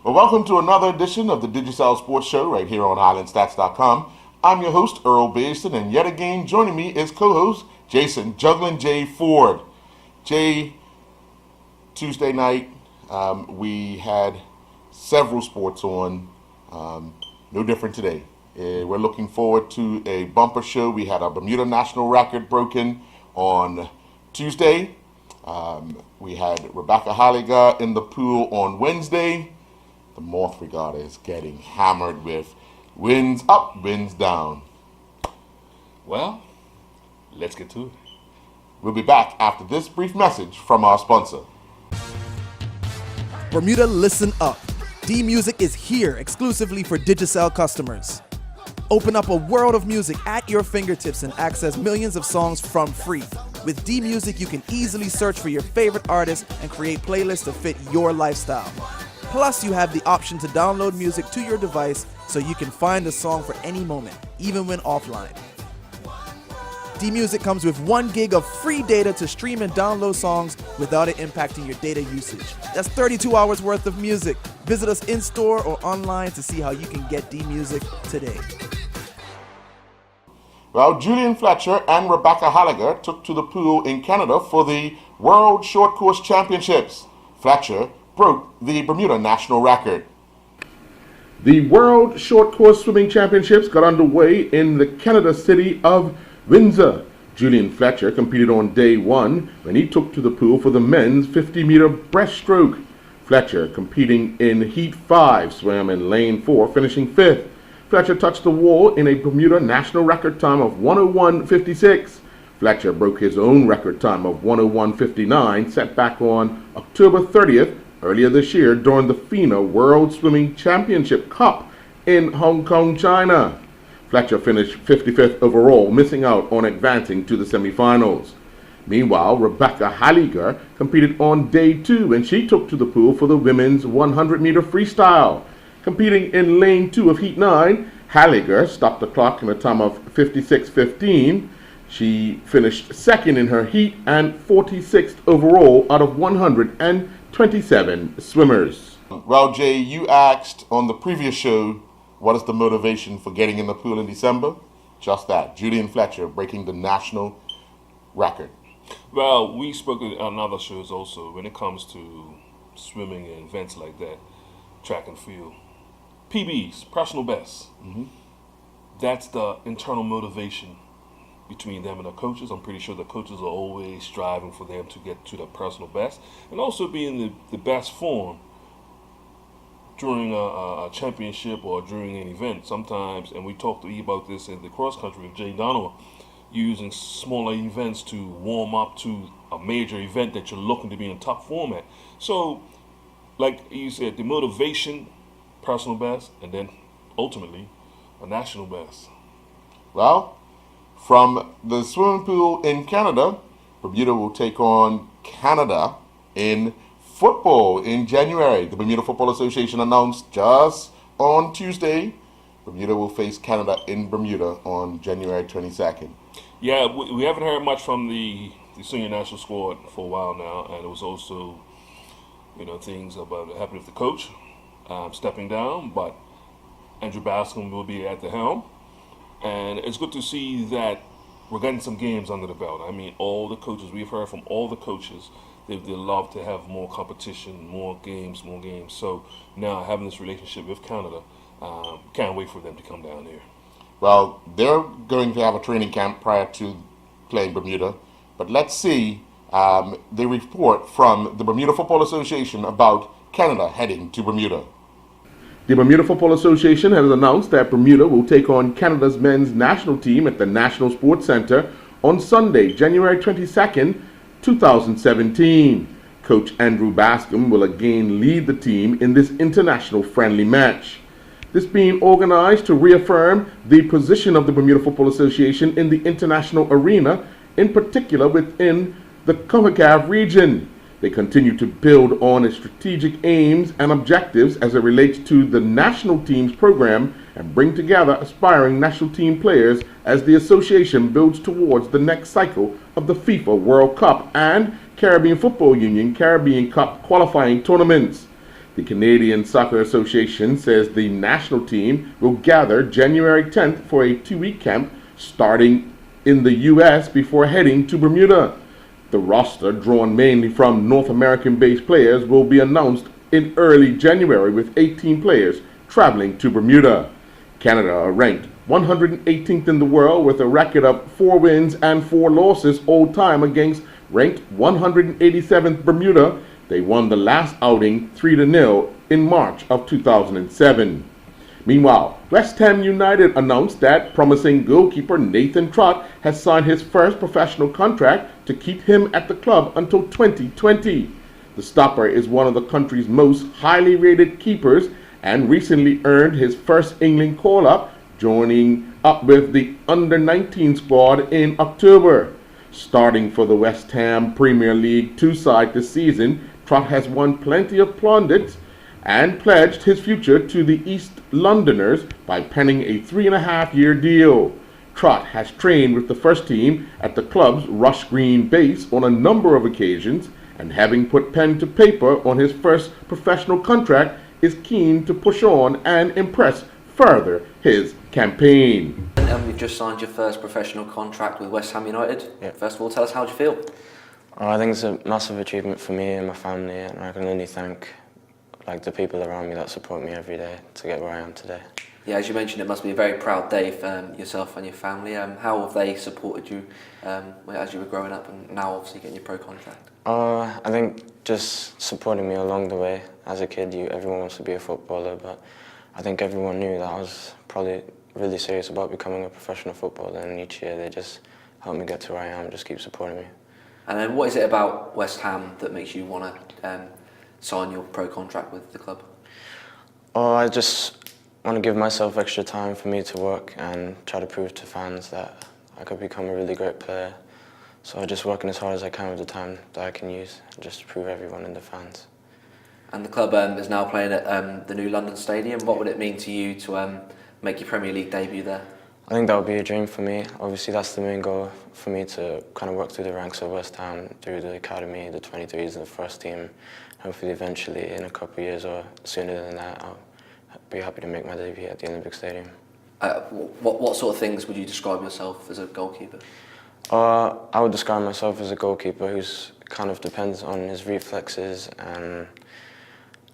Well, welcome to another edition of the Digicel Sports Show right here on Islandstats.com. I'm your host, Earl Basin, and yet again joining me is co-host Jason Juggling J. Ford. Jay, Tuesday night, we had several sports on, no different today. We're looking forward to a bumper show. We had a Bermuda national record broken on Tuesday. We had Rebecca Halliger in the pool on Wednesday. The Moth Regatta is getting hammered with winds up, winds down. Well, let's get to it. We'll be back after this brief message from our sponsor. Bermuda, listen up. D-Music is here exclusively for Digicel customers. Open up a world of music at your fingertips and access millions of songs from free. With D-Music, you can easily search for your favorite artists and create playlists to fit your lifestyle. Plus, you have the option to download music to your device so you can find a song for any moment, even when offline. D-Music comes with 1 gig of free data to stream and download songs without it impacting your data usage. That's 32 hours worth of music. Visit us in-store or online to see how you can get D-Music today. Well, Julian Fletcher and Rebecca Halliger took to the pool in Canada for the World Short Course Championships. Fletcher broke the Bermuda national record. The World Short Course Swimming Championships got underway in the Canada city of Windsor. Julian Fletcher competed on day 1 when he took to the pool for the men's 50-meter breaststroke. Fletcher, competing in Heat 5, swam in lane 4, finishing 5th. Fletcher touched the wall in a Bermuda national record time of 1:01:56. Fletcher broke his own record time of 1:01:59, set back on October 30th earlier this year during the FINA World Swimming Championship Cup in Hong Kong, China. Fletcher finished 55th overall, missing out on advancing to the semifinals. Meanwhile, Rebecca Halliger competed on day 2 and she took to the pool for the women's 100-meter freestyle. Competing in lane 2 of Heat 9, Halliger stopped the clock in a time of 56:15. She finished 2nd in her heat and 46th overall out of 127 swimmers. Well, Jay, you asked on the previous show, what is the motivation for getting in the pool in December? Just that, Julian Fletcher breaking the national record. Well, we spoke on other shows also when it comes to swimming and events like that, track and field. PBs, personal best. That's the internal motivation between them and the coaches. I'm pretty sure the coaches are always striving for them to get to the personal best and also be in the best form during a championship or during an event. Sometimes, and we talked to you about this in the cross country with Jay Donovan, using smaller events to warm up to a major event that you're looking to be in top form at. So, like you said, the motivation, personal best, and then ultimately a national best. Well, from the swimming pool in Canada, Bermuda will take on Canada in football in January. The Bermuda Football Association announced just on Tuesday, Bermuda will face Canada in Bermuda on January 22nd. Yeah, we haven't heard much from the senior national squad for a while now, and it was also, things about happening with the coach stepping down, but Andrew Bascom will be at the helm, and it's good to see that we're getting some games under the belt. I mean, all the coaches, we've heard from all the coaches, they love to have more competition, more games. So now having this relationship with Canada, can't wait for them to come down here. Well, they're going to have a training camp prior to playing Bermuda, but let's see the report from the Bermuda Football Association about Canada heading to Bermuda. The Bermuda Football Association has announced that Bermuda will take on Canada's men's national team at the National Sports Centre on Sunday, January 22nd, 2017. Coach Andrew Bascom will again lead the team in this international friendly match. This being organized to reaffirm the position of the Bermuda Football Association in the international arena, in particular within the CONCACAF region. They continue to build on its strategic aims and objectives as it relates to the national team's program and bring together aspiring national team players as the association builds towards the next cycle of the FIFA World Cup and Caribbean Football Union Caribbean Cup qualifying tournaments. The Canadian Soccer Association says the national team will gather January 10th for a 2-week camp starting in the U.S. before heading to Bermuda. The roster, drawn mainly from North American-based players, will be announced in early January with 18 players traveling to Bermuda. Canada are ranked 118th in the world with a record of 4 wins and 4 losses all time against ranked 187th Bermuda. They won the last outing 3-0 in March of 2007. Meanwhile, West Ham United announced that promising goalkeeper Nathan Trott has signed his first professional contract to keep him at the club until 2020. The stopper is one of the country's most highly rated keepers and recently earned his first England call-up, joining up with the under-19 squad in October. Starting for the West Ham Premier League 2 side this season, Trott has won plenty of plaudits and pledged his future to the East Londoners by penning a 3.5-year deal. Trott has trained with the first team at the club's Rush Green base on a number of occasions, and having put pen to paper on his first professional contract, is keen to push on and impress further his campaign. You've just signed your first professional contract with West Ham United. Yeah. First of all, tell us, how do you feel? I think it's a massive achievement for me and my family, and I can only thank the people around me that support me every day to get where I am today. Yeah, as you mentioned, it must be a very proud day for yourself and your family. How have they supported you as you were growing up and now obviously getting your pro contract? I think just supporting me along the way. As a kid, everyone wants to be a footballer, but I think everyone knew that I was probably really serious about becoming a professional footballer, and each year they just helped me get to where I am, just keep supporting me. And then what is it about West Ham that makes you want to sign your pro contract with the club? I just want to give myself extra time for me to work and try to prove to fans that I could become a really great player. So I'm just working as hard as I can with the time that I can use, just to prove everyone and the fans. And the club is now playing at the new London Stadium. What would it mean to you to make your Premier League debut there? I think that would be a dream for me. Obviously, that's the main goal for me, to kind of work through the ranks of West Ham, through the academy, the 23s, and the first team. Hopefully, eventually, in a couple of years or sooner than that, I'll be happy to make my debut at the Olympic Stadium. What sort of things would you describe yourself as a goalkeeper? I would describe myself as a goalkeeper who's kind of depends on his reflexes, and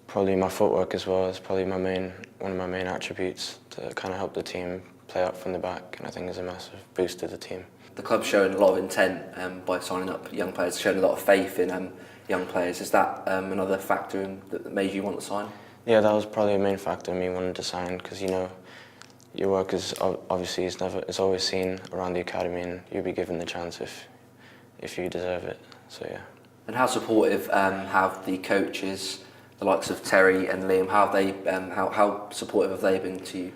probably my footwork as well is probably one of my main attributes to kind of help the team play up from the back, and I think is a massive boost to the team. The club's showing a lot of intent by signing up young players, showing a lot of faith in young players. Is that another factor that made you want to sign? Yeah, that was probably a main factor in me wanting to sign, because your work is obviously it's always seen around the academy, and you'll be given the chance if you deserve it. So yeah. And how supportive have the coaches, the likes of Terry and Liam, how supportive have they been to you?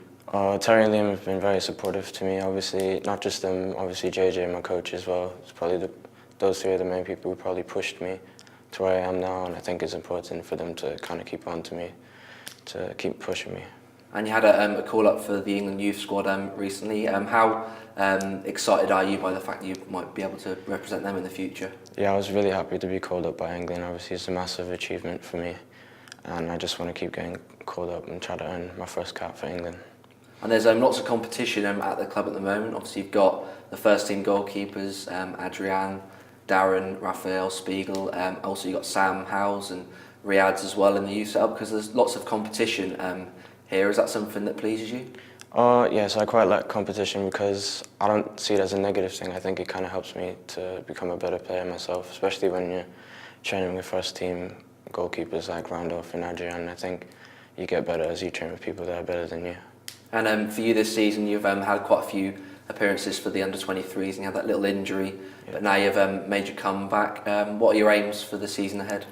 Terry and Liam have been very supportive to me. Obviously, not just them. Obviously, JJ, my coach as well. It's probably those three are the main people who probably pushed me to where I am now, and I think it's important for them to kind of keep on to me, to keep pushing me. And you had a call-up for the England youth squad recently. How excited are you by the fact that you might be able to represent them in the future? Yeah, I was really happy to be called up by England. Obviously, it's a massive achievement for me, and I just want to keep getting called up and try to earn my first cap for England. And there's lots of competition at the club at the moment. Obviously, you've got the first team goalkeepers, Adrian, Darren, Raphael, Spiegel. Also, you've got Sam Howes and Riyadh as well in the youth setup, because there's lots of competition here. Is that something that pleases you? Yes, I quite like competition, because I don't see it as a negative thing. I think it kind of helps me to become a better player myself, especially when you're training with first team goalkeepers like Randolph and Adrian. I think you get better as you train with people that are better than you. And for you this season, you've had quite a few appearances for the under-23s, and you had that little injury, but now you've made your comeback. What are your aims for the season ahead?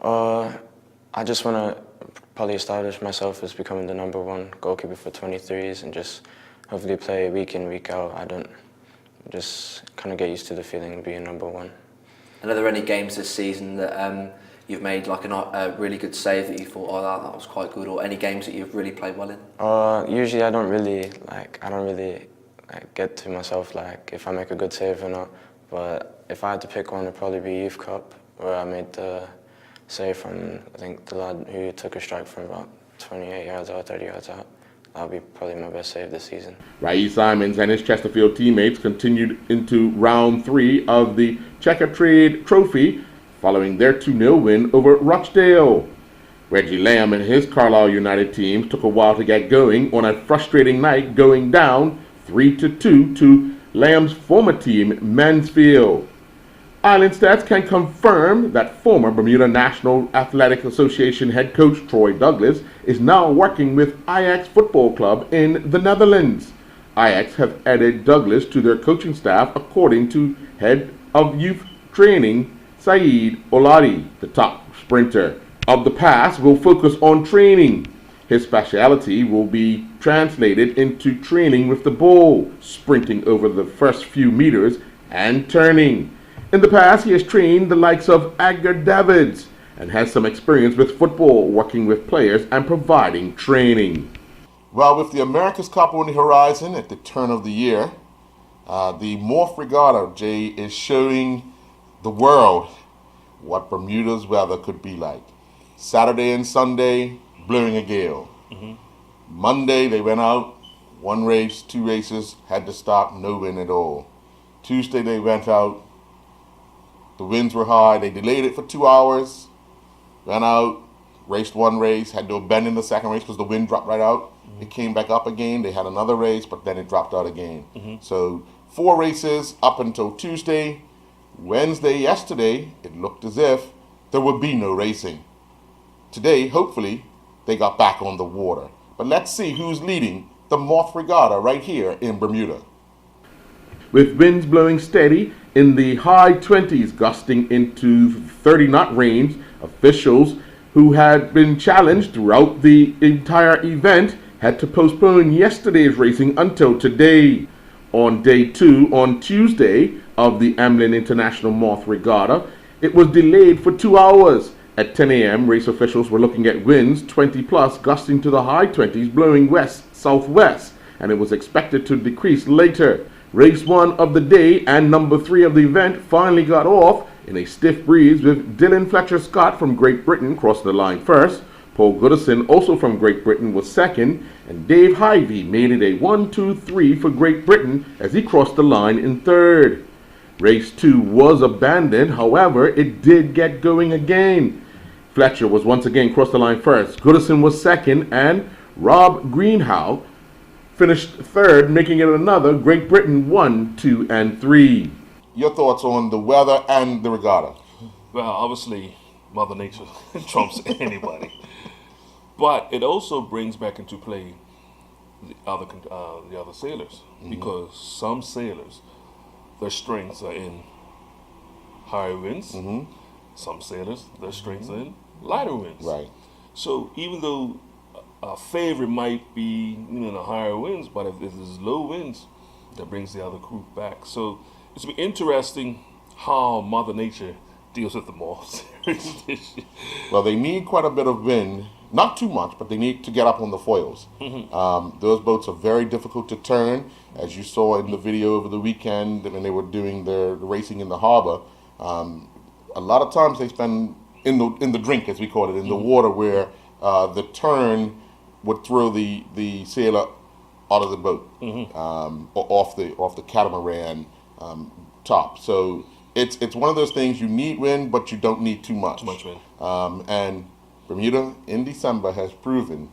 I just want to probably establish myself as becoming the #1 goalkeeper for 23s, and just hopefully play week in, week out. I don't just kind of get used to the feeling of being #1. And are there any games this season that you've made like a really good save that you thought, oh, that was quite good, or any games that you've really played well in? Usually I don't really get to myself if I make a good save or not. But if I had to pick one, it'd probably be Youth Cup, where I made the say from, I think, the lad who took a strike from about 28 yards out, 30 yards out. That'll be probably my best save this season. Raheem Simons and his Chesterfield teammates continued into round 3 of the Checkatrade Trophy following their 2-0 win over Rochdale. Reggie Lamb and his Carlisle United teams took a while to get going on a frustrating night, going down 3-2 to Lamb's former team, Mansfield. Islandstats can confirm that former Bermuda National Athletic Association head coach Troy Douglas is now working with Ajax Football Club in the Netherlands. Ajax have added Douglas to their coaching staff according to head of youth training Saeed Oladi. The top sprinter of the past will focus on training. His speciality will be translated into training with the ball, sprinting over the first few meters and turning. In the past, he has trained the likes of Edgar Davids and has some experience with football, working with players and providing training. Well, with the America's Cup on the horizon at the turn of the year, the Morph Regatta, Jay, is showing the world what Bermuda's weather could be like. Saturday and Sunday, blowing a gale. Monday, they went out, 1 race, 2 races, had to stop, no wind at all. Tuesday, they went out. The winds were high. They delayed it for 2 hours. Went out, raced 1 race, had to abandon the second race because the wind dropped right out. It came back up again. They had another race, but then it dropped out again. So 4 races up until Tuesday. Wednesday, yesterday, it looked as if there would be no racing. Today, hopefully, they got back on the water. But let's see who's leading the Morph Regatta right here in Bermuda. With winds blowing steady in the high 20s, gusting into 30-knot range, officials who had been challenged throughout the entire event had to postpone yesterday's racing until today. On day 2, on Tuesday, of the Amlin International Morph Regatta, it was delayed for 2 hours. At 10 a.m., race officials were looking at winds 20 plus, gusting to the high 20s, blowing west-southwest, and it was expected to decrease later. Race 1 of the day and number 3 of the event finally got off in a stiff breeze, with Dylan Fletcher Scott from Great Britain crossing the line first. Paul Goodison, also from Great Britain, was second, and Dave Hyvee made it a 1-2-3 for Great Britain as he crossed the line in third. Race 2 was abandoned, however, it did get going again. Fletcher was once again crossed the line first. Goodison was second, and Rob Greenhow finished third, making it another Great Britain 1, 2, and 3. Your thoughts on the weather and the regatta? Well, obviously, Mother Nature trumps anybody. But it also brings back into play the other sailors. Because some sailors, their strengths are in higher winds. Some sailors, their strengths are in lighter winds. Right. So even though a favorite might be in the higher winds, but if there's low winds, that brings the other crew back. So it's been interesting how Mother Nature deals with the Morphs. Well, they need quite a bit of wind, not too much, but they need to get up on the foils. Those boats are very difficult to turn, as you saw in the video over the weekend when they were doing their racing in the harbor. A lot of times they spend in the drink, as we call it, in the water, where the turn would throw the sailor out of the boat or off the catamaran top. So it's one of those things, you need wind, but you don't need too much. Too much wind. And Bermuda in December has proven,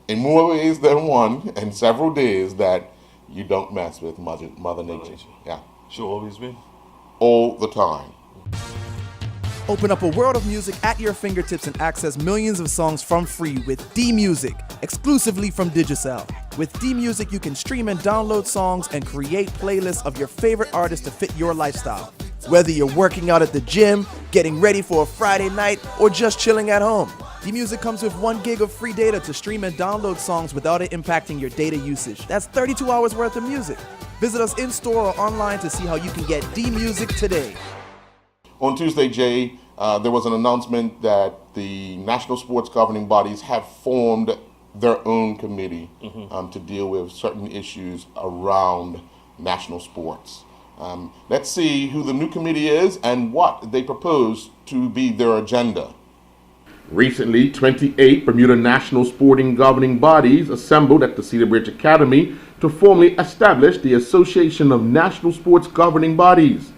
in more ways than one, and several days, that you don't mess with Mother Nature. Yeah. She'll always be. All the time. Open up a world of music at your fingertips and access millions of songs from free with D-Music, exclusively from Digicel. With D-Music, you can stream and download songs and create playlists of your favorite artists to fit your lifestyle. Whether you're working out at the gym, getting ready for a Friday night, or just chilling at home, D-Music comes with 1 gig of free data to stream and download songs without it impacting your data usage. That's 32 hours worth of music. Visit us in-store or online to see how you can get D-Music today. On Tuesday, Jay, there was an announcement that the national sports governing bodies have formed their own committee to deal with certain issues around national sports. Let's see who the new committee is and what they propose to be their agenda. Recently, 28 Bermuda national sporting governing bodies assembled at the Cedar Bridge Academy to formally establish the Association of National Sports Governing Bodies.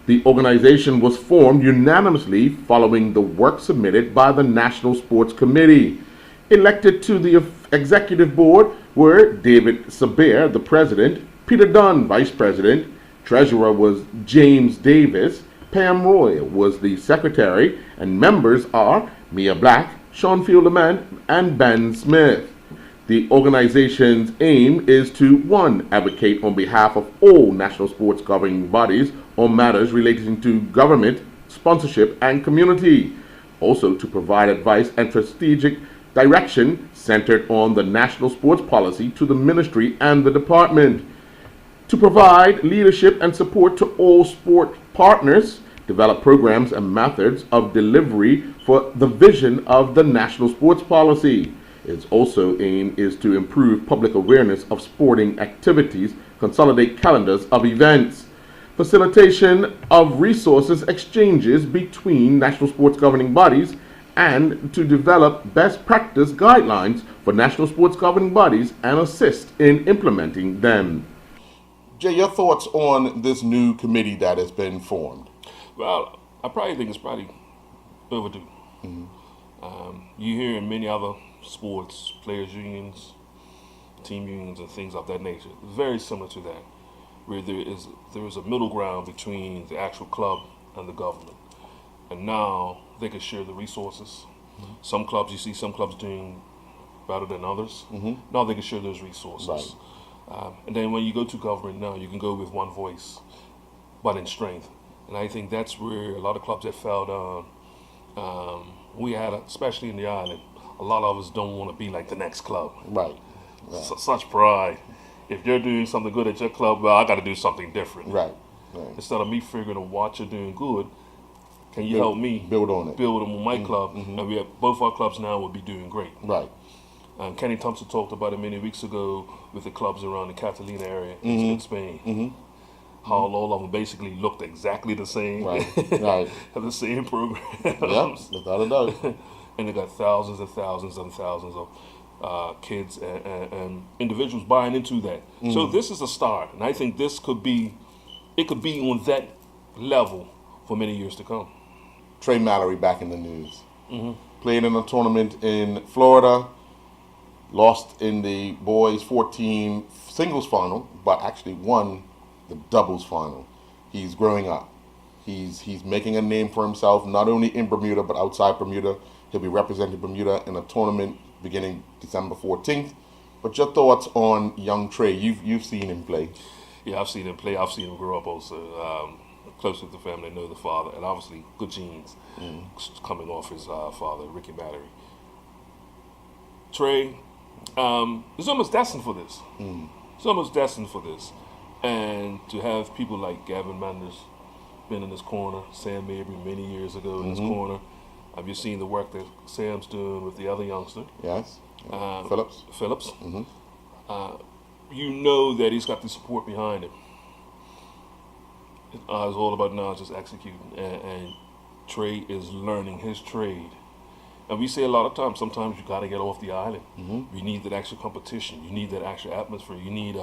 The organization was formed unanimously following the work submitted by the National Sports Committee. Elected to the executive board were David Sabir, the president, Peter Dunn, vice president, treasurer was James Davis, Pam Roy was the secretary, and members are Mia Black, Sean Fielderman, and Ben Smith. The organization's aim is to, 1, advocate on behalf of all national sports governing bodies on matters relating to government, sponsorship, and community. Also to provide advice and strategic direction centered on the national sports policy to the ministry and the department. To provide leadership and support to all sport partners, develop programs and methods of delivery for the vision of the national sports policy. Its also aim is to improve public awareness of sporting activities, consolidate calendars of events, facilitation of resources exchanges between national sports governing bodies, and to develop best practice guidelines for national sports governing bodies and assist in implementing them. Jay, your thoughts on this new committee that has been formed? Well, I probably think it's probably overdue. You hear in many other sports, players' unions, team unions, and things of that nature, very similar to that, where there is a middle ground between the actual club and the government. And now they can share the resources. Some clubs, you see some clubs doing better than others. Now they can share those resources. Right. And then when you go to government now, you can go with one voice, but in strength. And I think that's where a lot of clubs have fell down. We had, especially in the island, a lot of us don't want to be like the next club. Right. Such pride. If you're doing something good at your club, well, I got to do something different. Right. Instead of me figuring out what you're doing good, can you help me build on it? Build on my club, and we have both our clubs now will be doing great. Right. Kenny Thompson talked about it many weeks ago with the clubs around the Catalina area in Spain. How all of them basically looked exactly the same. Right. Right. Have the same programs. Yep, without a doubt. And they got thousands and thousands and thousands of kids and individuals buying into that. So this is a start, and I think this could be on that level for many years to come. Trey Mallory back in the news. Played in a tournament in Florida, lost in the boys 14 singles final, but actually won the doubles final. He's growing up. He's making a name for himself, not only in Bermuda, but outside Bermuda. He'll be representing Bermuda in a tournament beginning December 14th. But your thoughts on young Trey? You've seen him play. Yeah, I've seen him play. I've seen him grow up also. Close with the family, know the father, and obviously good genes coming off his father, Ricky Mallory. Trey is almost destined for this. He's almost destined for this. And to have people like Gavin Manders been in his corner, Sam Mabry many years ago in his corner. Have you seen the work that Sam's doing with the other youngster? Yes. Phillips. You know that he's got the support behind him. It's all about now just executing. And Trey is learning his trade. And we say a lot of times, sometimes you got to get off the island. You need that actual competition. You need that actual atmosphere. You need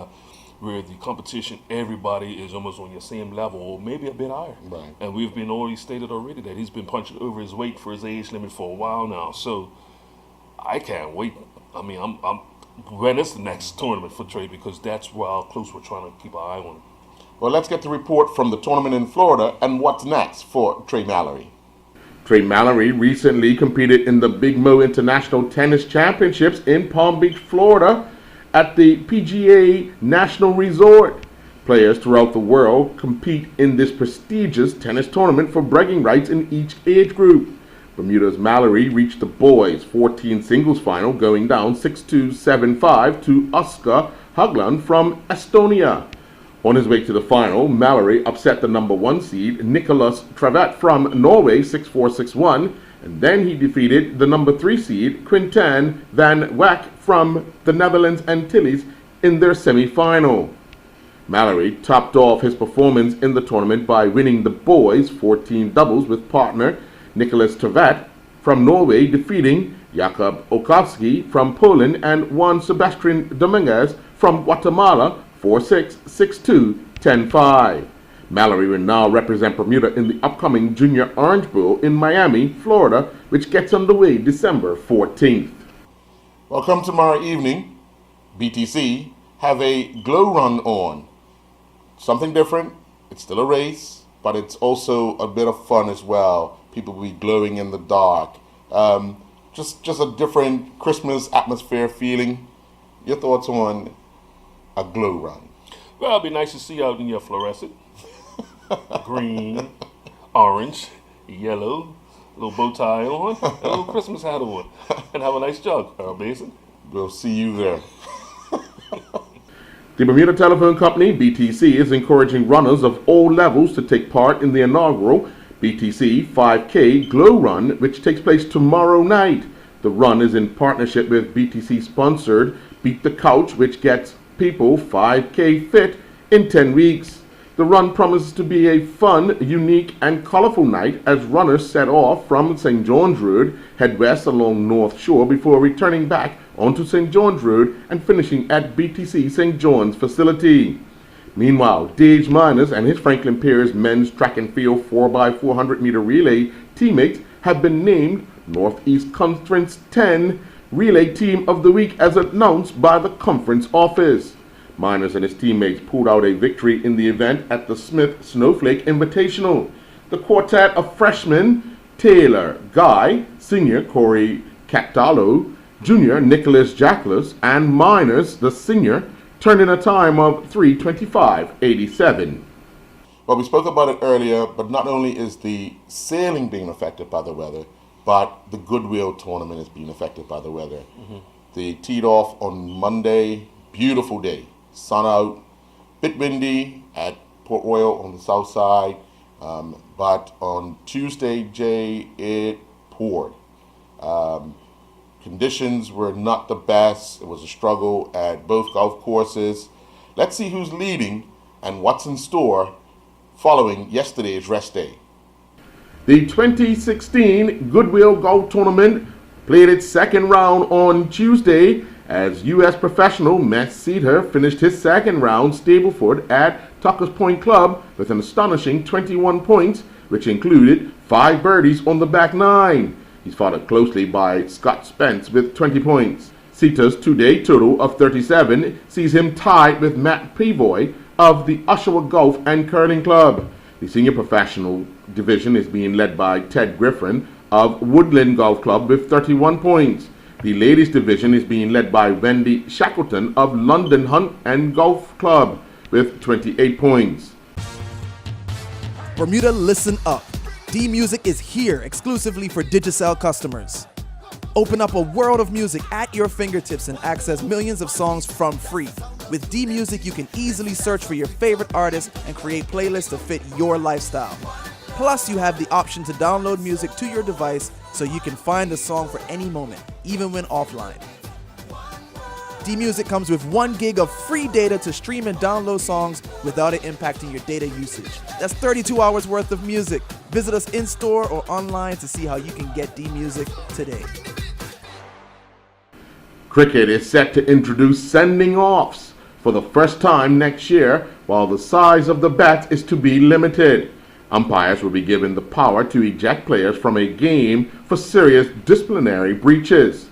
where the competition, everybody is almost on your same level or maybe a bit higher. Right. And we've been already stated already that he's been punching over his weight for his age limit for a while now. So I can't wait. I mean, I'm when is the next tournament for Trey, because that's how close we're trying to keep our eye on him. Well, let's get the report from the tournament in Florida and what's next for Trey Mallory. Trey Mallory recently competed in the Big Mo International Tennis Championships in Palm Beach, Florida at the PGA National Resort. Players throughout the world compete in this prestigious tennis tournament for bragging rights in each age group. Bermuda's Mallory reached the boys' 14 singles final, going down 6-2, 7-5 to Oscar Hagland from Estonia. On his way to the final, Mallory upset the number 1 seed Nicolas Travet from Norway 6-4, 6-1, and then he defeated the number 3 seed Quinten van Wyk from the Netherlands Antilles in their semi-final. Mallory topped off his performance in the tournament by winning the boys' 14 doubles with partner Nicholas Tvedt from Norway defeating Jakub Okowski from Poland and Juan Sebastian Dominguez from Guatemala 4-6, 6-2, 10-5. Mallory will now represent Bermuda in the upcoming Junior Orange Bowl in Miami, Florida, which gets underway December 14th. Well, come tomorrow evening, BTC have a glow run on. Something different. It's still a race, but it's also a bit of fun as well. People will be glowing in the dark. Just a different Christmas atmosphere feeling. Your thoughts on a glow run? Well, it'd be nice to see you out in your fluorescent. Green, orange, yellow, little bow tie on, a little Christmas hat on, and have a nice jog, Earl Basin. We'll see you there. The Bermuda Telephone Company, BTC, is encouraging runners of all levels to take part in the inaugural BTC 5K Glow Run, which takes place tomorrow night. The run is in partnership with BTC-sponsored Beat the Couch, which gets people 5K fit in 10 weeks. The run promises to be a fun, unique, and colorful night as runners set off from St. John's Road, head west along North Shore before returning back onto St. John's Road and finishing at BTC St. John's facility. Meanwhile, Dage Miners and his Franklin Pierce men's track and field 4x400 meter relay teammates have been named Northeast Conference 10 Relay Team of the Week as announced by the conference office. Miners and his teammates pulled out a victory in the event at the Smith Snowflake Invitational. The quartet of freshmen, Taylor Guy, senior Corey Catalo, junior Nicholas Jackless, and Miners, the senior, turned in a time of 3:25.87. Well, we spoke about it earlier, but not only is the sailing being affected by the weather, but the Goodwill tournament is being affected by the weather. They teed off on Monday, beautiful day, sun out, bit windy at Port Royal on the south side, but on Tuesday, Jay, it poured. Conditions were not the best. It was a struggle at both golf courses. Let's see who's leading and what's in store following yesterday's rest day. The 2016 Goodwill Golf Tournament played its second round on Tuesday as U.S. professional Matt Cedar finished his second round Stableford at Tuckers Point Club with an astonishing 21 points, which included 5 birdies on the back 9. He's followed closely by Scott Spence with 20 points. Cedar's two-day total of 37 sees him tied with Matt Pivoy of the Oshawa Golf and Curling Club. The senior professional division is being led by Ted Griffin of Woodland Golf Club with 31 points. The ladies division is being led by Wendy Shackleton of London Hunt and Golf Club with 28 points. Bermuda, listen up. D-Music is here exclusively for Digicel customers. Open up a world of music at your fingertips and access millions of songs from free. With D-Music, you can easily search for your favorite artists and create playlists to fit your lifestyle. Plus, you have the option to download music to your device so you can find a song for any moment, even when offline. D-Music comes with 1 gig of free data to stream and download songs without it impacting your data usage. That's 32 hours worth of music. Visit us in-store or online to see how you can get D-Music today. Cricket is set to introduce sending offs for the first time next year, while the size of the bat is to be limited. Umpires will be given the power to eject players from a game for serious disciplinary breaches.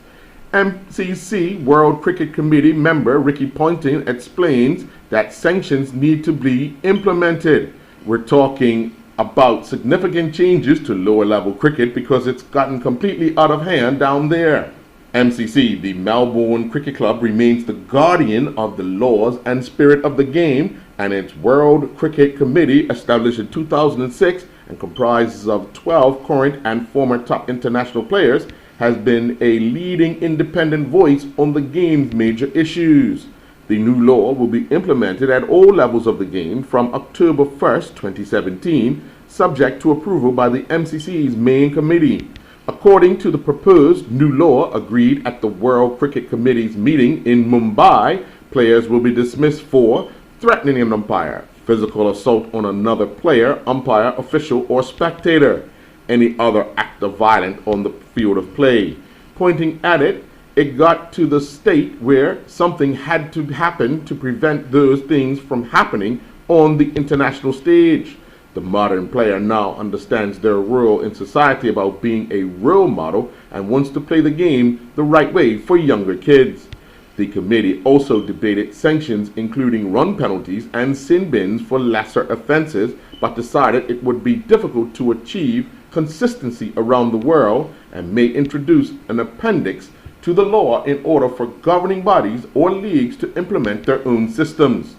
MCC World Cricket Committee member Ricky Poynting explains that sanctions need to be implemented. We're talking about significant changes to lower level cricket because it's gotten completely out of hand down there. MCC, the Melbourne Cricket Club, remains the guardian of the laws and spirit of the game, and its World Cricket Committee, established in 2006 and comprises of 12 current and former top international players, has been a leading independent voice on the game's major issues. The new law will be implemented at all levels of the game from October 1st, 2017, subject to approval by the MCC's main committee. According to the proposed new law agreed at the World Cricket Committee's meeting in Mumbai, players will be dismissed for threatening an umpire, physical assault on another player, umpire, official, or spectator, any other act of violence on the field of play. Pointing at it, it got to the state where something had to happen to prevent those things from happening on the international stage. The modern player now understands their role in society about being a role model and wants to play the game the right way for younger kids. The committee also debated sanctions including run penalties and sin bins for lesser offenses, but decided it would be difficult to achieve consistency around the world and may introduce an appendix to the law in order for governing bodies or leagues to implement their own systems.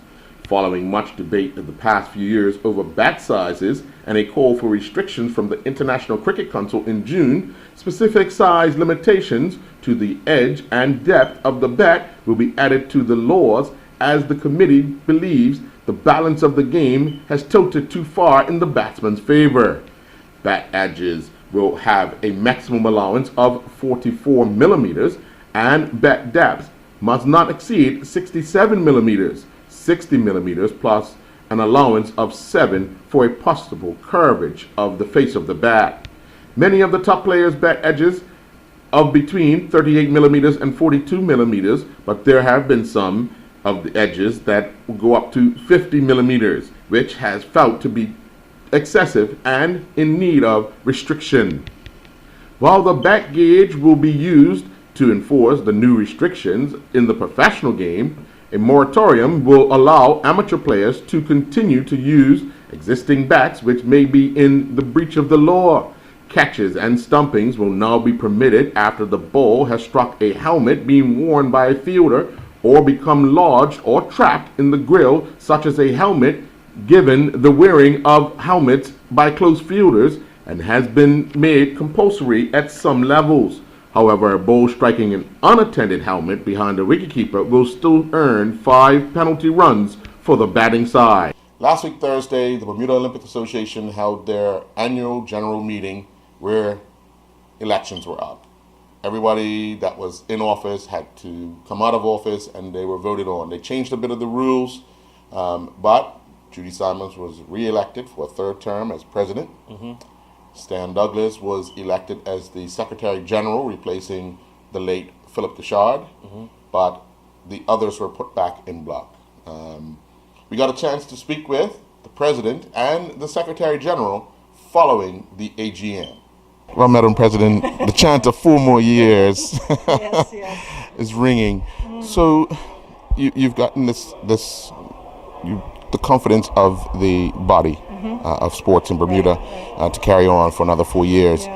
Following much debate in the past few years over bat sizes and a call for restrictions from the International Cricket Council in June, specific size limitations to the edge and depth of the bat will be added to the laws, as the committee believes the balance of the game has tilted too far in the batsman's favor. Bat edges will have a maximum allowance of 44 millimeters, and bat depths must not exceed 67 millimeters. 60 millimeters plus an allowance of 7 for a possible curvature of the face of the bat. Many of the top players' bat edges of between 38 millimeters and 42 millimeters, but there have been some of the edges that will go up to 50 millimeters, which has felt to be excessive and in need of restriction. While the bat gauge will be used to enforce the new restrictions in the professional game, a moratorium will allow amateur players to continue to use existing bats which may be in the breach of the law. Catches and stumpings will now be permitted after the ball has struck a helmet being worn by a fielder or become lodged or trapped in the grill, such as a helmet, given the wearing of helmets by close fielders, and has been made compulsory at some levels. However, a ball striking an unattended helmet behind the wicketkeeper will still earn 5 penalty runs for the batting side. Last week, Thursday, the Bermuda Olympic Association held their annual general meeting where elections were up. Everybody that was in office had to come out of office and they were voted on. They changed a bit of the rules, but Judy Simons was re-elected for a third term as president. Stan Douglas was elected as the Secretary General, replacing the late Philip Deshard, but the others were put back in block. We got a chance to speak with the President and the Secretary General following the AGM. Well, Madam President, the chant of 4 more years is ringing. So you've gotten the confidence of the body of sports in Bermuda to carry on for another 4 years.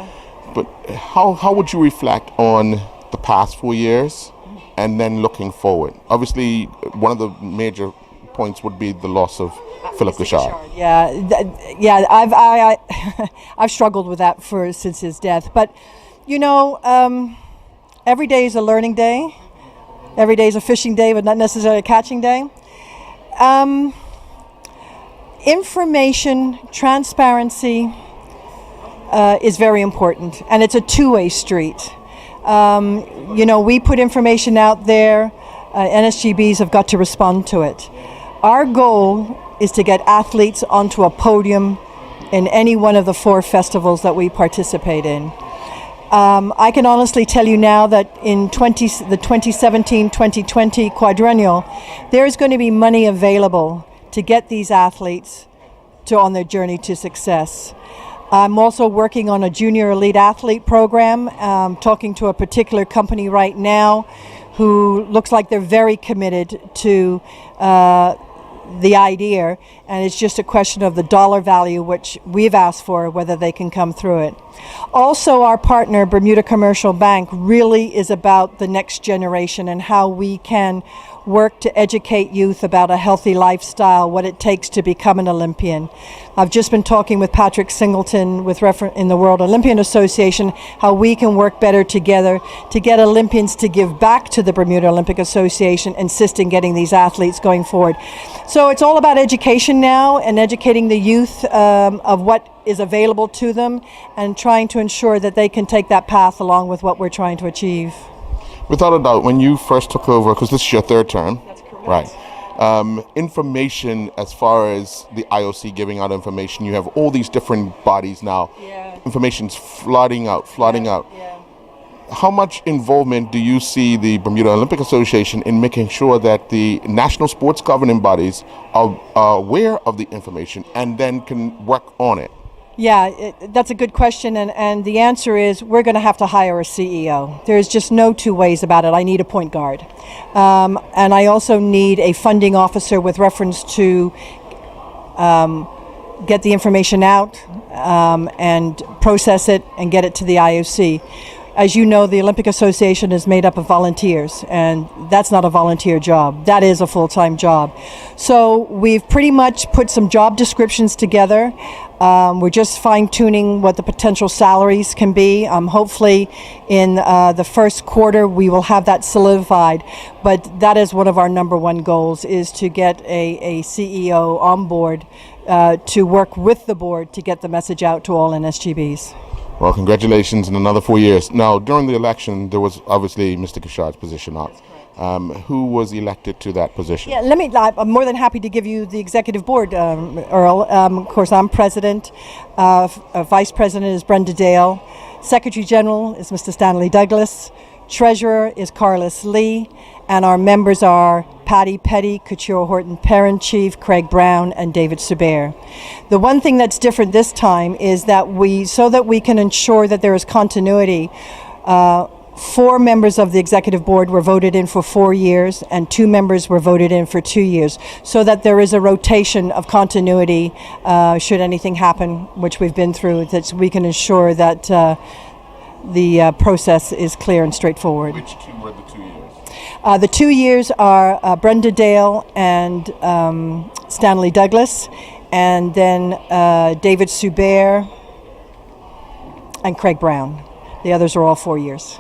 But how would you reflect on the past 4 years and then looking forward? Obviously, one of the major points would be the loss of Philip Deshard. I've struggled with that since his death. But you know, every day is a learning day. Every day is a fishing day, but not necessarily a catching day. Information, transparency is very important, and it's a two-way street. You know, we put information out there, NSGBs have got to respond to it. Our goal is to get athletes onto a podium in any one of the 4 festivals that we participate in. I can honestly tell you now that in the 2017-2020 quadrennial, there's going to be money available to get these athletes on their journey to success. I'm also working on a junior elite athlete program, talking to a particular company right now who looks like they're very committed to the idea, and it's just a question of the dollar value which we've asked for, whether they can come through it. Also, our partner, Bermuda Commercial Bank, really is about the next generation and how we can work to educate youth about a healthy lifestyle, what it takes to become an Olympian. I've just been talking with Patrick Singleton in the World Olympian Association, how we can work better together to get Olympians to give back to the Bermuda Olympic Association, insisting getting these athletes going forward. So it's all about education now, and educating the youth of what is available to them, and trying to ensure that they can take that path along with what we're trying to achieve. Without a doubt, when you first took over, because this is your 3rd term, that's correct. Right? Information, as far as the IOC giving out information, you have all these different bodies now. Yes. information's flooding out. Yeah. How much involvement do you see the Bermuda Olympic Association in making sure that the national sports governing bodies are aware of the information and then can work on it? Yeah, that's a good question, and the answer is we're going to have to hire a CEO. There's just no two ways about it. I need a point guard. And I also need a funding officer with reference to get the information out and process it and get it to the IOC. As you know, the Olympic Association is made up of volunteers, and that's not a volunteer job. That is a full-time job. So we've pretty much put some job descriptions together. We're just fine-tuning what the potential salaries can be. Hopefully in the first quarter we will have that solidified. But that is one of our number one goals, is to get a CEO on board to work with the board to get the message out to all NSGBs. Well, congratulations in another 4 years. Now, during the election, there was obviously Mr. Kishad's position up. Who was elected to that position? Yeah, I'm more than happy to give you the executive board, Earl. Of course, I'm president. Vice president is Brenda Dale. Secretary General is Mr. Stanley Douglas. Treasurer is Carlos Lee. And our members are Patty Petty, Couture Horton Parent Chief, Craig Brown, and David Subert. The one thing that's different this time is that so that we can ensure that there is continuity, 4 members of the executive board were voted in for 4 years, and 2 members were voted in for 2 years, so that there is a rotation of continuity should anything happen, which we've been through, that we can ensure that the process is clear and straightforward. Which 2 were the 2 years? The 2 years are Brenda Dale and Stanley Douglas, and then David Subert and Craig Brown. The others are all 4 years.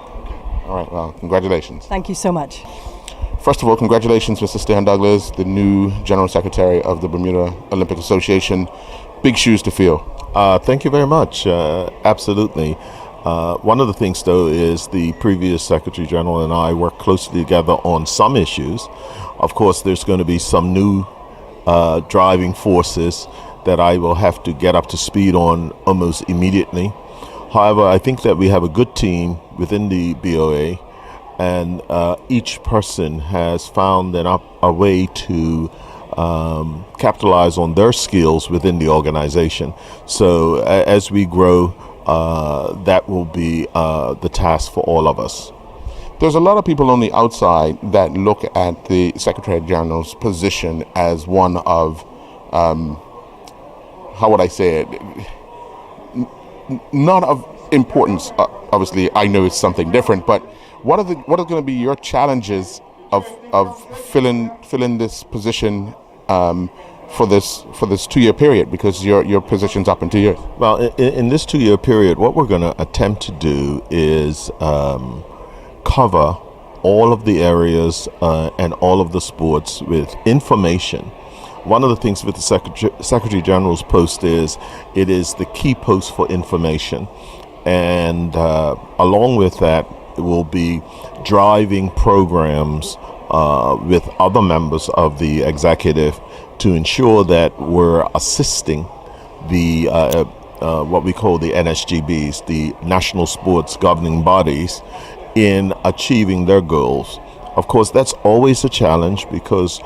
All right, well, congratulations. Thank you so much. First of all, congratulations, Mr. Stan Douglas, the new General Secretary of the Bermuda Olympic Association. Big shoes to fill. Thank you very much. Absolutely. One of the things, though, is the previous Secretary General and I work closely together on some issues. Of course, there's going to be some new driving forces that I will have to get up to speed on almost immediately. However, I think that we have a good team within the BOA, and each person has found a way to capitalize on their skills within the organization. So as we grow, that will be the task for all of us. There's a lot of people on the outside that look at the Secretary General's position as one of, how would I say it, not of importance. Obviously, I know it's something different, but what are going to be your challenges of filling this position for this 2-year period, because your position's up in 2 years? Well, in this 2-year period, what we're going to attempt to do is cover all of the areas and all of the sports with information. One of the things with the Secretary General's post is it is the key post for information, and along with that, it will be driving programs with other members of the executive to ensure that we're assisting the what we call the NSGBs, the National Sports Governing Bodies, in achieving their goals. Of course, that's always a challenge because,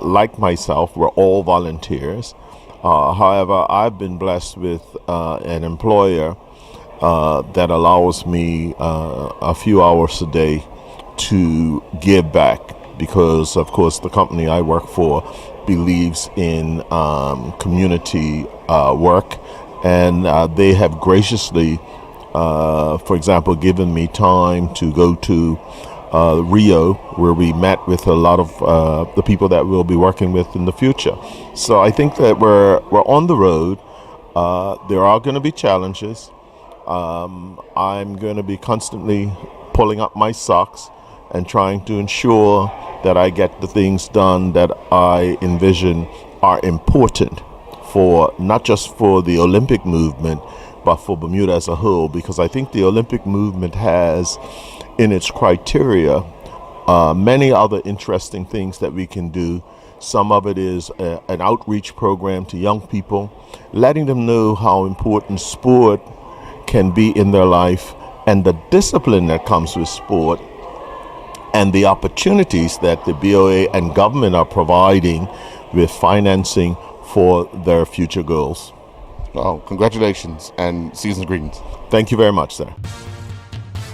like myself, we're all volunteers. However, I've been blessed with an employer that allows me a few hours a day to give back, because, of course, the company I work for believes in community work, and they have graciously, for example, given me time to go to Rio, where we met with a lot of the people that we'll be working with in the future. So I think that we're on the road. There are going to be challenges. I'm going to be constantly pulling up my socks and trying to ensure that I get the things done that I envision are important for not just for the Olympic movement, but for Bermuda as a whole, because I think the Olympic movement has in its criteria many other interesting things that we can do Some of it is an outreach program to young people, letting them know how important sport can be in their life and the discipline that comes with sport and the opportunities that the BOA and government are providing with financing for their future goals. Well, congratulations and season's greetings. Thank you very much, sir.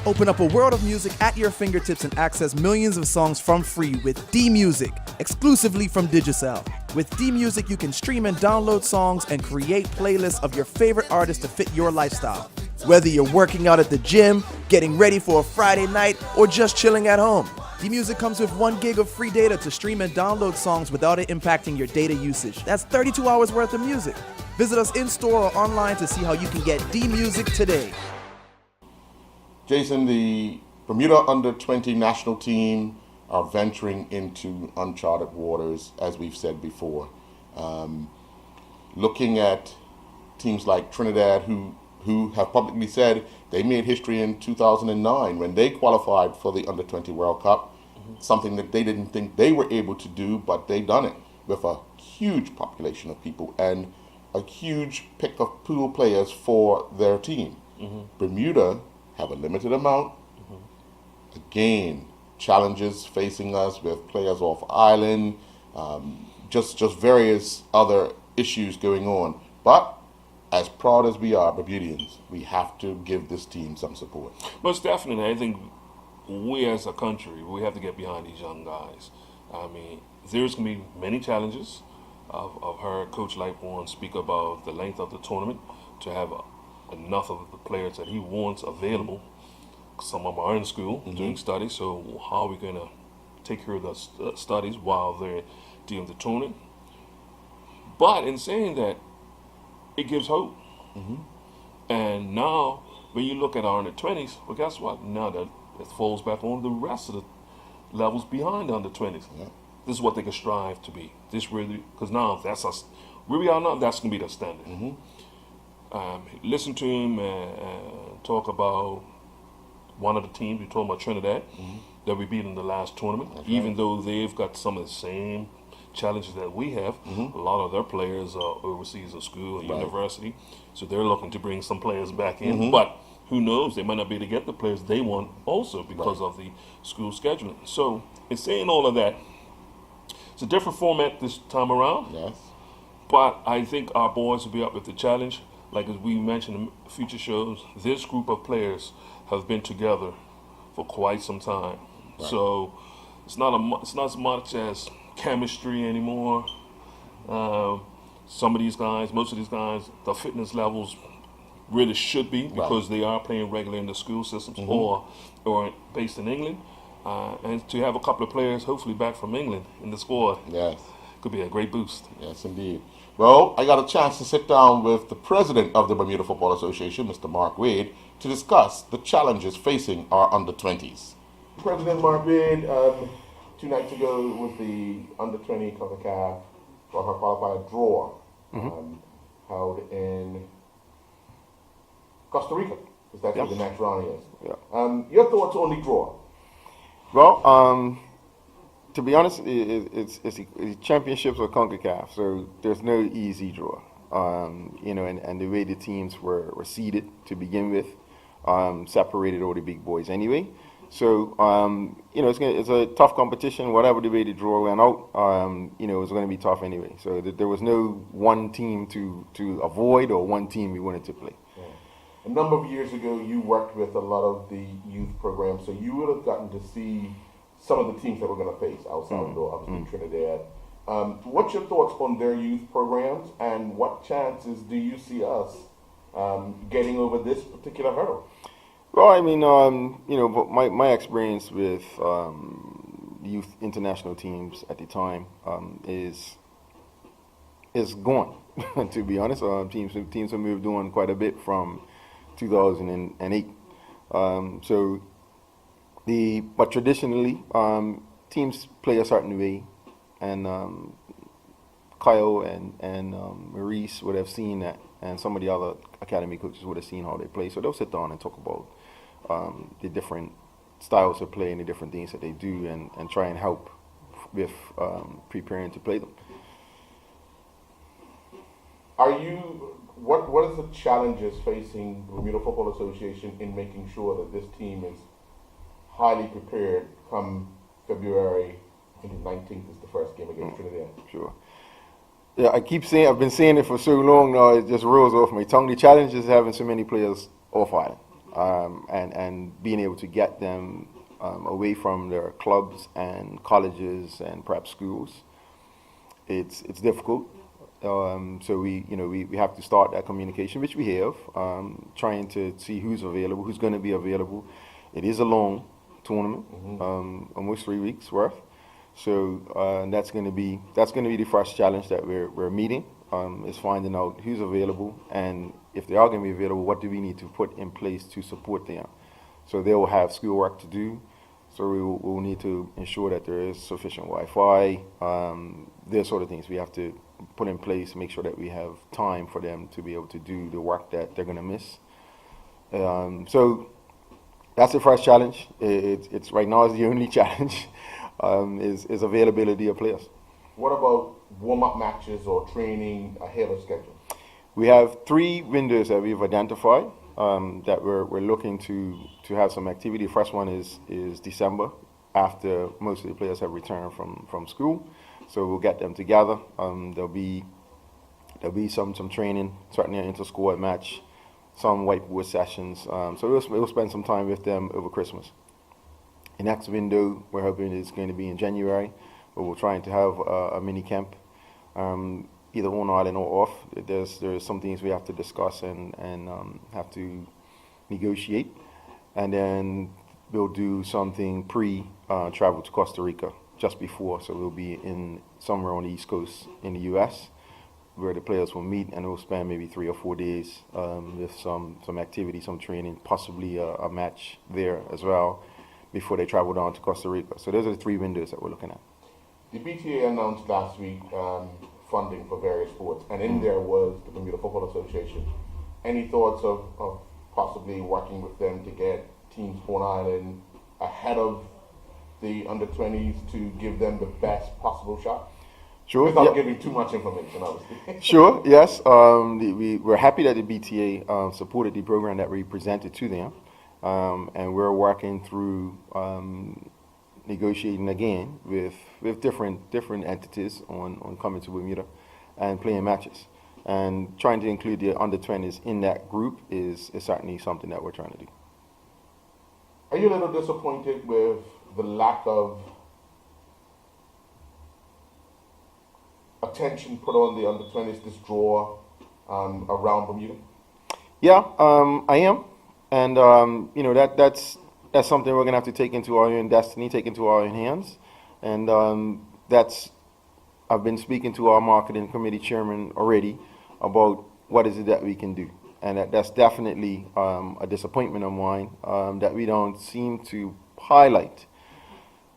Open up a world of music at your fingertips and access millions of songs from free with D-Music, exclusively from Digicel. With D-Music, you can stream and download songs and create playlists of your favorite artists to fit your lifestyle. Whether you're working out at the gym, getting ready for a Friday night, or just chilling at home, D-Music comes with 1 gig of free data to stream and download songs without it impacting your data usage. That's 32 hours worth of music. Visit us in-store or online to see how you can get D-Music today. Jason, the Bermuda under-20 national team are venturing into uncharted waters, as we've said before. Looking at teams like Trinidad, who have publicly said they made history in 2009 when they qualified for the under-20 World Cup, something that they didn't think they were able to do, but they done it with a huge population of people and a huge pick of pool players for their team. Bermuda have a limited amount. Again, challenges facing us with players off island, just various other issues going on. But as proud as we are, Bermudians, we have to give this team some support. Most definitely. I think we as a country, we have to get behind these young guys. I mean, there's going to be many challenges. I've heard Coach Lightbourne speak about the length of the tournament to have enough of the players that he wants available. Some of them are in school doing studies, so how are we going to take care of the studies while they're doing the tournament? But in saying that, it gives hope. And now, when you look at our under-20s, well, guess what? Now that it falls back on the rest of the levels behind the under-20s. This is what they can strive to be. This really, because now that's us. Where we are now, that's going to be the standard. Listen to him talk about one of the teams. We told about Trinidad that we beat in the last tournament, even though they've got some of the same challenges that we have. A lot of their players are overseas at school and university, so they're looking to bring some players back in. But who knows? They might not be able to get the players they want also because of the school scheduling. So in saying all of that, it's a different format this time around. But I think our boys will be up with the challenge. Like as we mentioned in future shows, this group of players have been together for quite some time. So it's not as much as chemistry anymore. Some of these guys, most of these guys, the fitness levels really should be because they are playing regularly in the school systems or based in England. And to have a couple of players hopefully back from England in the squad could be a great boost. Yes, indeed. Well, I got a chance to sit down with the president of the Bermuda Football Association, Mr. Mark Wade, to discuss the challenges facing our under-20s. President Mark Wade, 2 nights ago was the under-20 CONCACAF for her qualifier draw held in Costa Rica, because that's where the next round is. Your thoughts on the draw? Well, to be honest, it's championships or CONCACAF, so there's no easy draw. And the way the teams were seeded to begin with separated all the big boys anyway. So, it's a tough competition. Whatever the way the draw went out, it's going to be tough anyway. So there was no one team to avoid or one team we wanted to play. A number of years ago, you worked with a lot of the youth programs, so you would have gotten to see some of the teams that we're going to face, El Salvador, obviously Trinidad. What's your thoughts on their youth programs, and what chances do you see us getting over this particular hurdle? Well, I mean, but my experience with youth international teams at the time is gone. To be honest, teams have moved on quite a bit from 2008. But traditionally, teams play a certain way, and Kyle and Maurice would have seen that, and some of the other academy coaches would have seen how they play. So they'll sit down and talk about the different styles of play and the different things that they do, and try and help preparing to play them. What is the challenges facing the Bermuda Football Association in making sure that this team is highly prepared come February? I think the 19th is the first game against Trinidad. Sure. Yeah, I've been saying it for so long now, it just rolls off my tongue. The challenge is having so many players off island, and being able to get them away from their clubs and colleges and perhaps schools. It's difficult. So we have to start that communication, which we have, trying to see who's available, who's going to be available. It is a long tournament, almost 3 weeks worth. So that's going to be the first challenge that we're meeting, is finding out who's available, and if they are going to be available, what do we need to put in place to support them. So they will have schoolwork to do. So we will need to ensure that there is sufficient Wi-Fi, those sort of things we have to put in place, make sure that we have time for them to be able to do the work that they're going to miss. So that's the first challenge. It's right now is the only challenge, is availability of players. What about warm-up matches or training ahead of schedule? We have 3 windows that we've identified that we're looking to have some activity. The first one is December, after most of the players have returned from school. So we'll get them together. There'll be some training, certainly an inter-squad match, some whiteboard sessions. So we'll spend some time with them over Christmas. The next window we're hoping is going to be in January, where we're trying to have a mini camp, either on island or off. There's some things we have to discuss and have to negotiate, and then we'll do something travel to Costa Rica just before. So we'll be in somewhere on the East Coast in the U.S., where the players will meet, and we'll spend maybe 3 or 4 days with some activity, some training, possibly a match there as well, before they travel down to Costa Rica. So those are the 3 windows that we're looking at. The BTA announced last week funding for various sports, and in there was the Bermuda Football Association. Any thoughts of possibly working with them to get teams on island ahead of the under-20s to give them the best possible shot? Sure. Without giving too much information, obviously. Sure, yes. We're happy that the BTA supported the program that we presented to them, and we're working through negotiating again with different entities on coming to Bermuda and playing matches. And trying to include the under-20s in that group is certainly something that we're trying to do. Are you a little disappointed with the lack of attention put on the under-20s, this draw around Bermuda? Yeah, I am. And, that's something we're going to have to take into our own destiny, take into our own hands. And I've been speaking to our marketing committee chairman already about what is it that we can do. And that's definitely a disappointment of mine, that we don't seem to highlight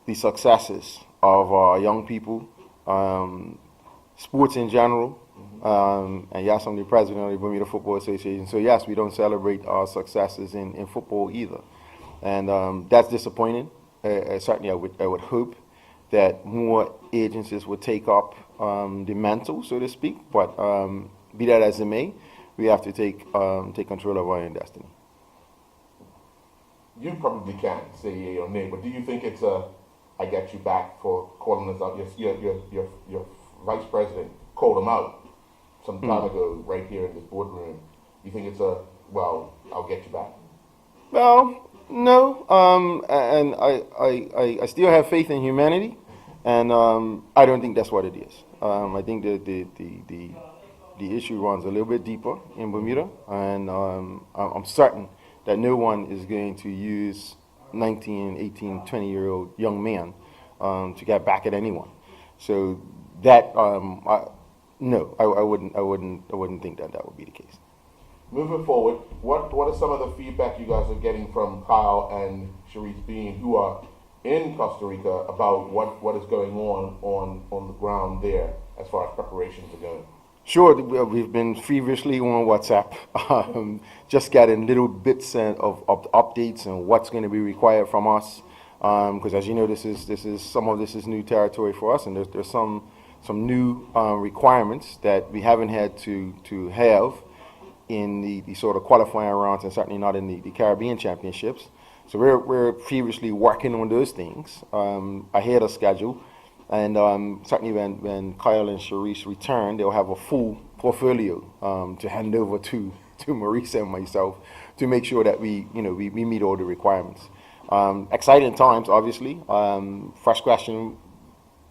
the successes of our young people, sports in general, and yes, I'm the president of the Bermuda Football Association, so yes, we don't celebrate our successes in football either. And that's disappointing. Certainly I would hope that more agencies would take up the mantle, so to speak, but be that as it may, we have to take control of our own destiny. You probably can't say yay or nay, but do you think it's I get you back for calling us out? Your vice president called him out some time ago right here in this boardroom. You think it's I'll get you back? Well, no, and I still have faith in humanity, and I don't think that's what it is. I think that the issue runs a little bit deeper in Bermuda, and I'm certain that no one is going to use 19, 18, 20-year-old young men to get back at anyone. So that no, I wouldn't think that would be the case. Moving forward, what are some of the feedback you guys are getting from Kyle and Sharice Bean, who are in Costa Rica, about what is going on the ground there as far as preparations are going? Sure, we've been feverishly on WhatsApp, just getting little bits of updates and what's going to be required from us. because as you know, this is some of this is new territory for us, and there's some new requirements that we haven't had to have in the sort of qualifying rounds, and certainly not in the Caribbean Championships. So we're previously working on those things ahead of schedule, and certainly when Kyle and Sharice return, they'll have a full portfolio to hand over to Maurice and myself to make sure that we meet all the requirements. Exciting times, obviously. First question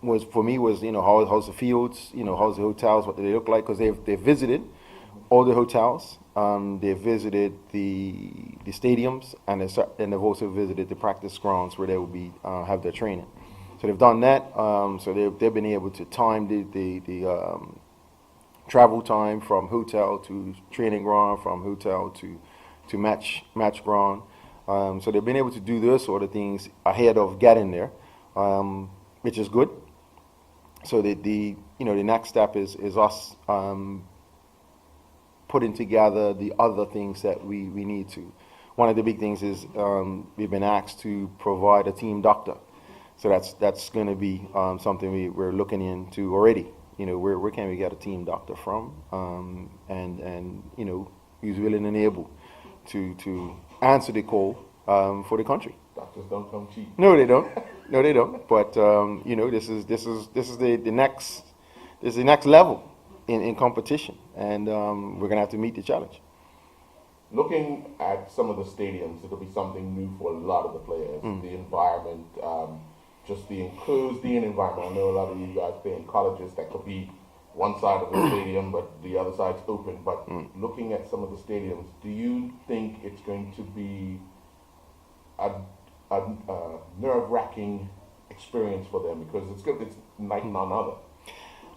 was for me was how's the fields, how's the hotels, what do they look like? Because they've visited all the hotels, they've visited the stadiums, and they've also visited the practice grounds where they will be have their training. So they've done that. So they've been able to time the travel time from hotel to training ground, from hotel to match ground. So they've been able to do those sort of things ahead of getting there, which is good. So the next step is us putting together the other things that we need to. One of the big things is we've been asked to provide a team doctor. So that's going to be something we're looking into already. Where can we get a team doctor from, and who's willing and able to answer the call for the country. Doctors don't come cheap. No, they don't. No, they don't. But this is the next level in competition, and we're gonna have to meet the challenge. Looking at some of the stadiums, it'll be something new for a lot of the players. The environment, just the enclosed environment. I know a lot of you guys play in colleges that could be one side of the stadium, but the other side's open. But looking at some of the stadiums, do you think it's going to be a nerve-wracking experience for them? Because it's like none other.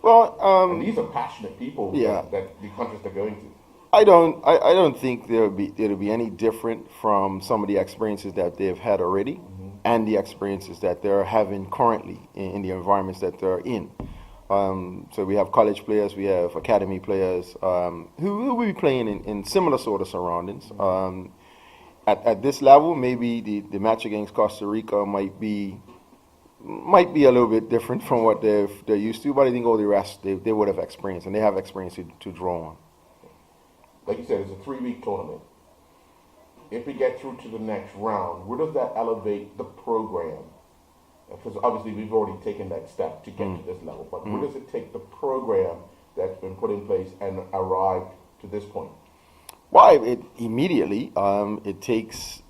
Well, and these are passionate people that the countries they're going to. I don't think it'll be any different from some of the experiences that they've had already, and the experiences that they're having currently in the environments that they're in. So we have college players, we have academy players who will be playing in similar sort of surroundings. At this level, maybe the match against Costa Rica might be a little bit different from what they're used to, but I think all the rest they would have experienced, and they have experience to draw on. Like you said, it's a 3-week tournament. If we get through to the next round, where does that elevate the program? Because obviously we've already taken that step to get to this level, but where does it take the program that's been put in place and arrived to this point? Well, it immediately it takes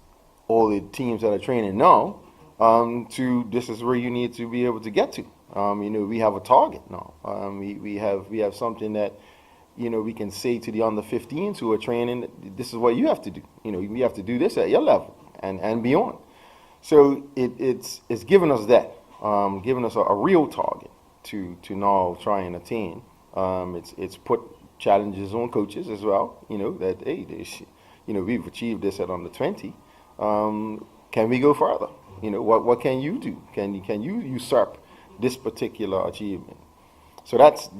all the teams that are training now this is where you need to be able to get to. We have a target now. We have something that we can say to the under 15s who are training, this is what you have to do. You have to do this at your level and beyond. So it's given us that, given us a real target to now try and attain. It's put challenges on coaches as well. That hey, we've achieved this at under 20. Can we go further? What can you do? Can you usurp this particular achievement? So that's a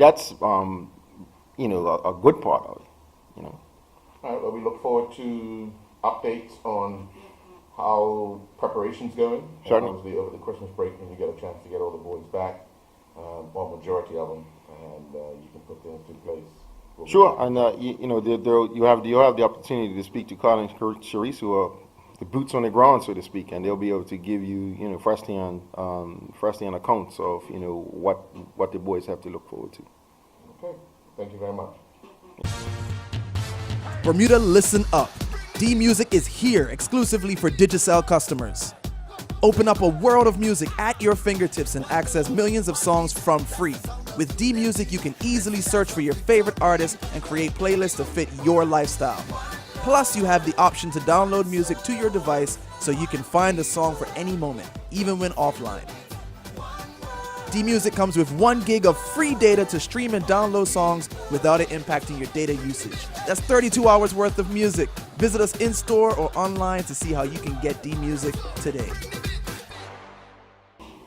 good part of it. All right. Well, we look forward to updates on how preparation's going. Certainly. And obviously over the Christmas break, when you get a chance to get all the boys back, or majority of them, and you can put things in place. Sure, and you have the opportunity to speak to Colin and Sharice, who are the boots on the ground, so to speak, and they'll be able to give you first-hand accounts of what the boys have to look forward to. Okay, thank you very much. Bermuda, listen up. D-Music is here exclusively for Digicel customers. Open up a world of music at your fingertips and access millions of songs from free. With D-Music, you can easily search for your favorite artists and create playlists to fit your lifestyle. Plus, you have the option to download music to your device so you can find a song for any moment, even when offline. D-Music comes with 1 gig of free data to stream and download songs without it impacting your data usage. That's 32 hours worth of music. Visit us in-store or online to see how you can get D-Music today.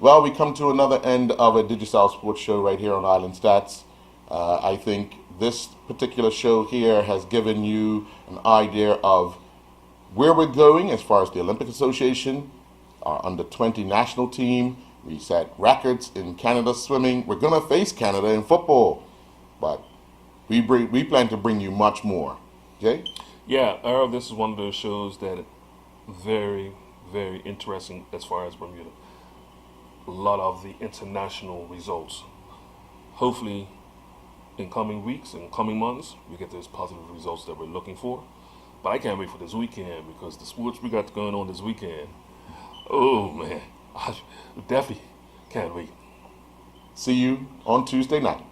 Well, we come to another end of a Digicel Sports Show right here on Islandstats. I think this particular show here has given you an idea of where we're going as far as the Olympic Association, our under 20 national team. We set records in Canada swimming. We're going to face Canada in football, but we plan to bring you much more. Jay? Yeah, this is one of those shows that very, very interesting as far as Bermuda. A lot of the international results. Hopefully, in coming weeks and coming months, we get those positive results that we're looking for. But I can't wait for this weekend because the sports we got going on this weekend, oh man, I definitely can't wait. See you on Tuesday night.